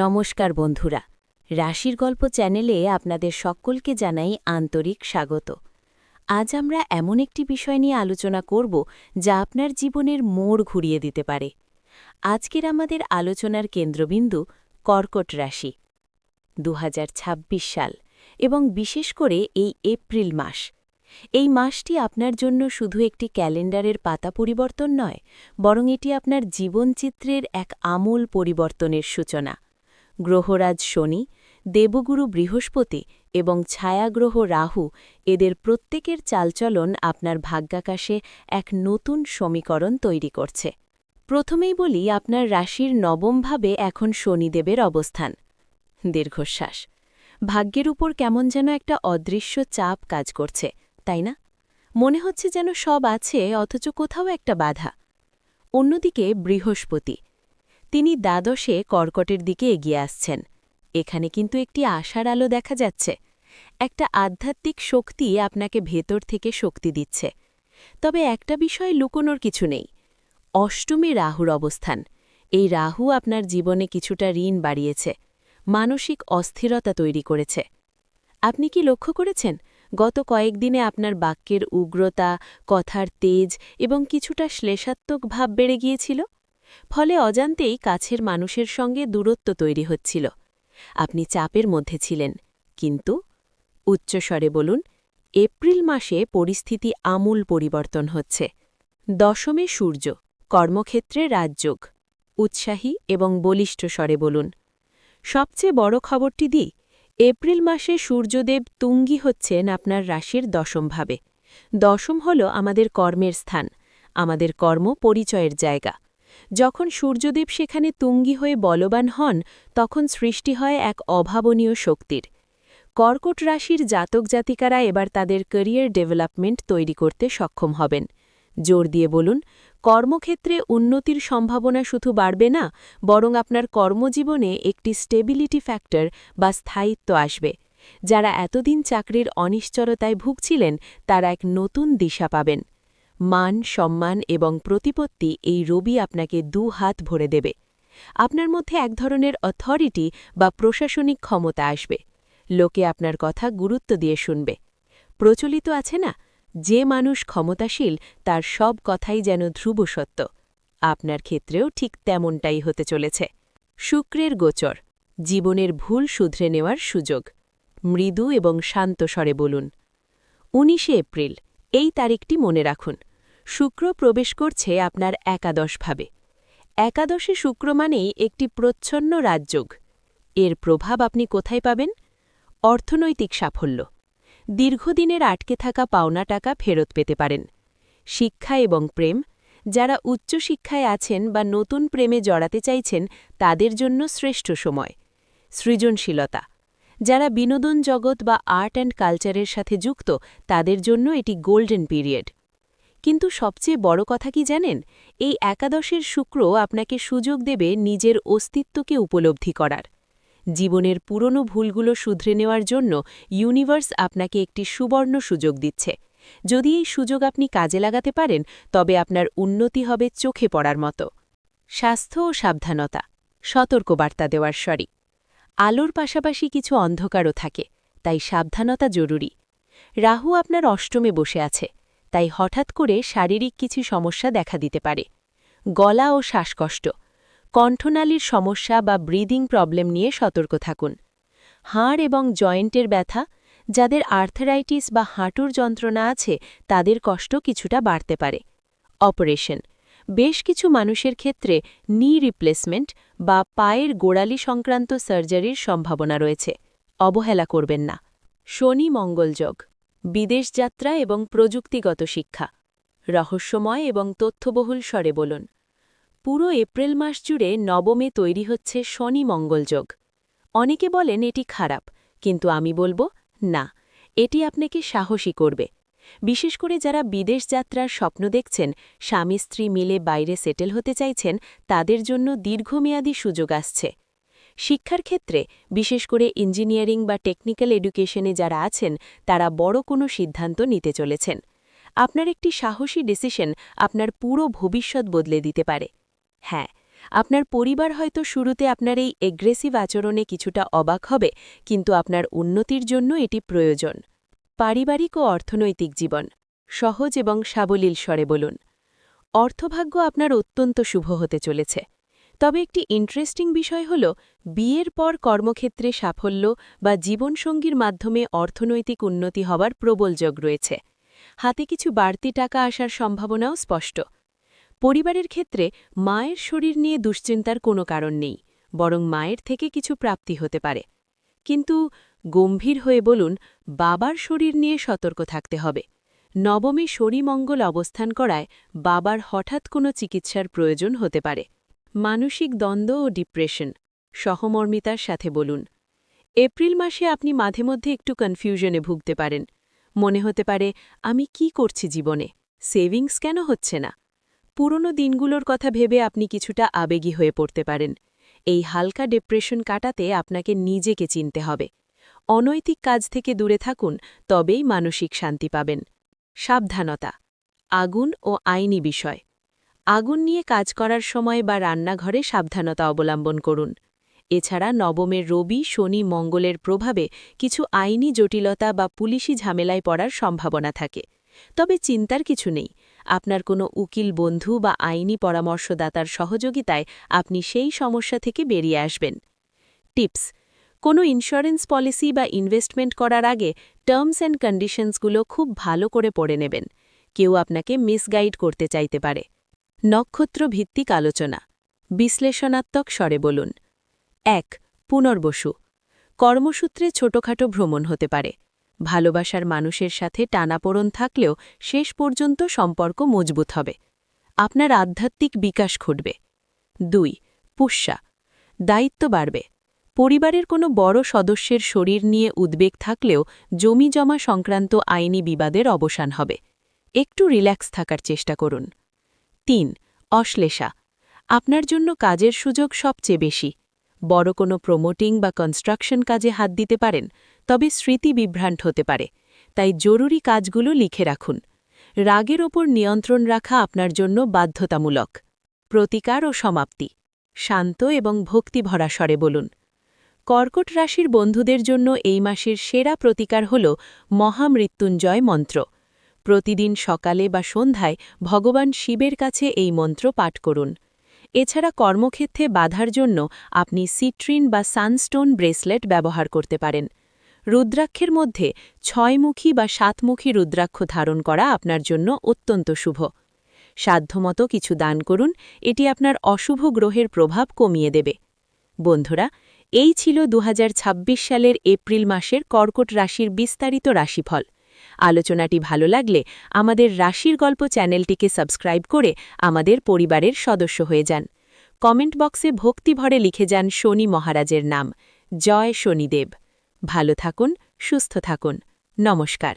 নমস্কার বন্ধুরা, রাশির গল্প চ্যানেলে আপনাদের সকলকে জানাই আন্তরিক স্বাগত। আজ আমরা এমন একটি বিষয় নিয়ে আলোচনা করব যা আপনার জীবনের মোড় ঘুরিয়ে দিতে পারে। আজকের আমাদের আলোচনার কেন্দ্রবিন্দু কর্কট রাশি। ২০২৬ সাল এবং বিশেষ করে এই এপ্রিল মাস। এই মাসটি আপনার জন্য শুধু একটি ক্যালেন্ডারের পাতা পরিবর্তন নয়, বরং এটি আপনার জীবনচিত্রের এক আমূল পরিবর্তনের সূচনা। গ্রহরাজ শনি, দেবগুরু বৃহস্পতি এবং ছায়াগ্রহ রাহু এদের প্রত্যেকের চালচলন আপনার ভাগ্যাকাশে এক নতুন সমীকরণ তৈরি করছে। প্রথমেই বলি, আপনার রাশির নবমভাবে এখন শনিদেবের অবস্থান। দীর্ঘশ্বাস। ভাগ্যের উপর কেমন যেন একটা অদৃশ্য চাপ কাজ করছে, তাই না? মনে হচ্ছে যেন সব আছে, অথচ কোথাও একটা বাধা। অন্যদিকে বৃহস্পতি, তিনি দ্বাদশে কর্কটের দিকে এগিয়ে আসছেন। এখানে কিন্তু একটি আশার আলো দেখা যাচ্ছে। একটা আধ্যাত্মিক শক্তি আপনাকে ভেতর থেকে শক্তি দিচ্ছে। তবে একটা বিষয় লুকোনোর কিছু নেই। অষ্টমে রাহুর অবস্থান। এই রাহু আপনার জীবনে কিছুটা ঋণ বাড়িয়েছে, মানসিক অস্থিরতা তৈরি করেছে। আপনি কি লক্ষ্য করেছেন, গত কয়েকদিনে আপনার বাক্যের উগ্রতা, কথার তেজ এবং কিছুটা শ্লেষাত্মক ভাব বেড়ে গিয়েছিল? ফলে অজান্তেই কাছের মানুষের সঙ্গে দূরত্ব তৈরি হচ্ছিল। আপনি চাপের মধ্যে ছিলেন, কিন্তু উচ্চস্বরে বলুন, এপ্রিল মাসে পরিস্থিতি আমূল পরিবর্তন হচ্ছে। দশমে সূর্য, কর্মক্ষেত্রে রাজযোগ। উৎসাহী এবং বলিষ্ঠ স্বরে বলুন। সবচেয়ে বড় খবরটি দিই, এপ্রিল মাসে সূর্যদেব তুঙ্গি হচ্ছেন আপনার রাশির দশমভাবে। দশম হল আমাদের কর্মের স্থান, আমাদের কর্ম পরিচয়ের জায়গা। যখন সূর্যদেব সেখানে তুঙ্গি হয়ে বলবান হন, তখন সৃষ্টি হয় এক অভাবনীয় শক্তির। কর্কট রাশির জাতক জাতিকারা এবার তাদের ক্যারিয়ার ডেভেলপমেন্ট তৈরি করতে সক্ষম হবেন। জোর দিয়ে বলুন, কর্মক্ষেত্রে উন্নতির সম্ভাবনা শুধু বাড়বে না, বরং আপনার কর্মজীবনে একটি স্টেবিলিটি ফ্যাক্টর বা স্থায়িত্ব আসবে। যারা এতদিন চাকরির অনিশ্চয়তায় ভুগছিলেন, তারা এক নতুন দিশা পাবেন। মান, সম্মান এবং প্রতিপত্তি এই রবি আপনাকে হাত ভরে দেবে। আপনার মধ্যে এক ধরনের অথরিটি বা প্রশাসনিক ক্ষমতা আসবে। লোকে আপনার কথা গুরুত্ব দিয়ে শুনবে। প্রচলিত আছে না, যে মানুষ ক্ষমতাশীল তার সব কথাই যেন ধ্রুব সত্য। আপনার ক্ষেত্রেও ঠিক তেমনটাই হতে চলেছে। শুক্রের গোচর, জীবনের ভুল শুধরে নেওয়ার সুযোগ। মৃদু এবং শান্ত স্বরে বলুন। ১৯ এপ্রিল, এই তারিখটি মনে রাখুন। শুক্র প্রবেশ করছে আপনার একাদশভাবে। একাদশে শুক্র মানেই একটি প্রচ্ছন্ন রাজযোগ। এর প্রভাব আপনি কোথায় পাবেন? অর্থনৈতিক সাফল্য। দীর্ঘদিনের আটকে থাকা পাওনা টাকা ফেরত পেতে পারেন। শিক্ষা এবং প্রেম, যারা উচ্চশিক্ষায় আছেন বা নতুন প্রেমে জড়াতে চাইছেন, তাদের জন্য শ্রেষ্ঠ সময়। সৃজনশীলতা, যারা বিনোদন জগৎ বা আর্ট অ্যান্ড কালচারের সাথে যুক্ত, তাদের জন্য এটি গোল্ডেন পিরিয়ড। কিন্তু সবচেয়ে বড় কথা কি জানেন? এই একাদশের শুক্র আপনাকে সুযোগ দেবে নিজের অস্তিত্বকে উপলব্ধি করার। জীবনের পুরনো ভুলগুলো শুধরে নেওয়ার জন্য ইউনিভার্স আপনাকে একটি সুবর্ণ সুযোগ দিচ্ছে। যদি এই সুযোগ আপনি কাজে লাগাতে পারেন, তবে আপনার উন্নতি হবে চোখে পড়ার মতো। স্বাস্থ্য ও সাবধানতা, সতর্কবার্তা দেওয়ার স্বরে। আলোর পাশাপাশি কিছু অন্ধকারও থাকে, তাই সাবধানতা জরুরি। রাহু আপনার অষ্টমে বসে আছে, তাই হঠাৎ করে শারীরিক কিছু সমস্যা দেখা দিতে পারে। গলা ও শ্বাসকষ্ট, কণ্ঠনালীর সমস্যা বা ব্রিদিং প্রবলেম নিয়ে সতর্ক থাকুন। হাড় এবং জয়েন্টের ব্যথা, যাদের আর্থারাইটিস বা হাঁটুর যন্ত্রণা আছে, তাদের কষ্ট কিছুটা বাড়তে পারে। অপারেশন, বেশ কিছু মানুষের ক্ষেত্রে নি রিপ্লেসমেন্ট বা পায়ের গোড়ালি সংক্রান্ত সার্জারির সম্ভাবনা রয়েছে। অবহেলা করবেন না। শনি মঙ্গল যোগ, বিদেশ যাত্রা এবং প্রযুক্তিগত শিক্ষা। রহস্যময় এবং তথ্যবহুল স্বরে বলুন। পুরো এপ্রিল মাস জুড়ে নবমে তৈরি হচ্ছে শনি মঙ্গল যোগ। অনেকে বলেন এটি খারাপ, কিন্তু আমি বলবো না, এটি আপনাকে সাহসী করবে। বিশেষ করে যারা বিদেশ যাত্রার স্বপ্ন দেখছেন, স্বামী স্ত্রী মিলে বাইরে সেটেল হতে চাইছেন, তাদের জন্য দীর্ঘমেয়াদী সুযোগ আসছে। শিক্ষার ক্ষেত্রে, বিশেষ করে ইঞ্জিনিয়ারিং বা টেকনিক্যাল এডুকেশনে যারা আছেন, তারা বড় কোনো সিদ্ধান্ত নিতে চলেছেন। আপনার একটি সাহসী ডিসিশন আপনার পুরো ভবিষ্যৎ বদলে দিতে পারে। হ্যাঁ, আপনার পরিবার হয়তো শুরুতে আপনার এই এগ্রেসিভ আচরণে কিছুটা অবাক হবে, কিন্তু আপনার উন্নতির জন্য এটি প্রয়োজন। পারিবারিক ও অর্থনৈতিক জীবন সহজ এবং সাবলীল স্বরে বলুন। অর্থভাগ্য আপনার অত্যন্ত শুভ হতে চলেছে। তবে একটি ইন্টারেস্টিং বিষয় হল, বিয়ের পর কর্মক্ষেত্রে সাফল্য বা জীবনসঙ্গীর মাধ্যমে অর্থনৈতিক উন্নতি হওয়ার প্রবল যোগ রয়েছে। হাতে কিছু বাড়তি টাকা আসার সম্ভাবনাও স্পষ্ট। পরিবারের ক্ষেত্রে মায়ের শরীর নিয়ে দুশ্চিন্তার কোনো কারণ নেই, বরং মায়ের থেকে কিছু প্রাপ্তি হতে পারে। কিন্তু গম্ভীর হয়ে বলুন, বাবার শরীর নিয়ে সতর্ক থাকতে হবে। নবমে শনিমঙ্গল অবস্থান করায় বাবার হঠাৎ কোনো চিকিৎসার প্রয়োজন হতে পারে। মানসিক দ্বন্দ্ব ও ডিপ্রেশন সহমর্মিতার সাথে বলুন। এপ্রিল মাসে আপনি মাঝে মধ্যে একটু কনফিউশনে ভুগতে পারেন। মনে হতে পারে, আমি কি করছি জীবনে, সেভিংস কেন হচ্ছে না? পুরনো দিনগুলোর কথা ভেবে আপনি কিছুটা আবেগী হয়ে পড়তে পারেন। এই হালকা ডিপ্রেশন কাটাতে আপনাকে নিজেকে চিনতে হবে। অনৈতিক কাজ থেকে দূরে থাকুন, তবেই মানসিক শান্তি পাবেন। সাবধানতা, আগুন ও আইনি বিষয়। আগুন নিয়ে কাজ করার সময় বা রান্নাঘরে সাবধানতা অবলম্বন করুন। এছাড়া নবমের রবি, শনি, মঙ্গলের প্রভাবে কিছু আইনি জটিলতা বা পুলিশি ঝামেলায় পড়ার সম্ভাবনা থাকে। তবে চিন্তার কিছু নেই, আপনার কোনো উকিল বন্ধু বা আইনি পরামর্শদাতার সহযোগিতায় আপনি সেই সমস্যা থেকে বেরিয়ে আসবেন। টিপস: কোনো ইন্স্যুরেন্স পলিসি বা ইনভেস্টমেন্ট করার আগে টার্মস অ্যান্ড কন্ডিশনসগুলো খুব ভালো করে পড়ে নেবেন। কেউ আপনাকে মিসগাইড করতে চাইতে পারে। নক্ষত্র ভিত্তিক আলোচনা বিশ্লেষণাত্মক স্বরে বলুন। ১. পুনর্বসু। কর্মসূত্রে ছোটখাটো ভ্রমণ হতে পারে। ভালোবাসার মানুষের সাথে টানাপোড়ন থাকলেও শেষ পর্যন্ত সম্পর্ক মজবুত হবে। আপনার আধ্যাত্মিক বিকাশ ঘটবে। ২. পুষ্যা। দায়িত্ব বাড়বে। পরিবারের কোনো বড় সদস্যের শরীর নিয়ে উদ্বেগ থাকলেও জমি জমা সংক্রান্ত আইনি বিবাদের অবসান হবে। একটু রিল্যাক্স থাকার চেষ্টা করুন। ৩. অশ্লেষা। আপনার জন্য কাজের সুযোগ সবচেয়ে বেশি। বড় কোনো প্রমোটিং বা কনস্ট্রাকশন কাজে হাত দিতে পারেন, তবে স্মৃতি বিভ্রান্ত হতে পারে। তাই জরুরি কাজগুলো লিখে রাখুন। রাগের ওপর নিয়ন্ত্রণ রাখা আপনার জন্য বাধ্যতামূলক। প্রতিকার ও সমাপ্তি শান্ত এবং ভক্তিভরা স্বরে বলুন। কর্কট রাশির বন্ধুদের জন্য এই মাসের সেরা প্রতিকার হল মহামৃত্যুঞ্জয় মন্ত্র। প্রতিদিন সকালে বা সন্ধ্যায় ভগবান শিবের কাছে এই মন্ত্র পাঠ করুন। এছাড়া কর্মক্ষেত্রে বাধার জন্য আপনি সিট্রিন বা সানস্টোন ব্রেসলেট ব্যবহার করতে পারেন। রুদ্রাক্ষের মধ্যে ৬মুখী বা ৭মুখী রুদ্রাক্ষ ধারণ করা আপনার জন্য অত্যন্ত শুভ। সাধ্যমতো কিছু দান করুন, এটি আপনার অশুভ গ্রহের প্রভাব কমিয়ে দেবে। বন্ধুরা, এই ছিল ২০২৬ সালের এপ্রিল মাসের কর্কট রাশির বিস্তারিত রাশিফল। আলোচনাটি ভালো লাগলে আমাদের রাশির গল্প চ্যানেলটিকে সাবস্ক্রাইব করে আমাদের পরিবারের সদস্য হয়ে যান। কমেন্ট বক্সে ভক্তিভরে লিখে যান শনি মহারাজের নাম। জয় শনিদেব। ভালো থাকুন, সুস্থ থাকুন। নমস্কার।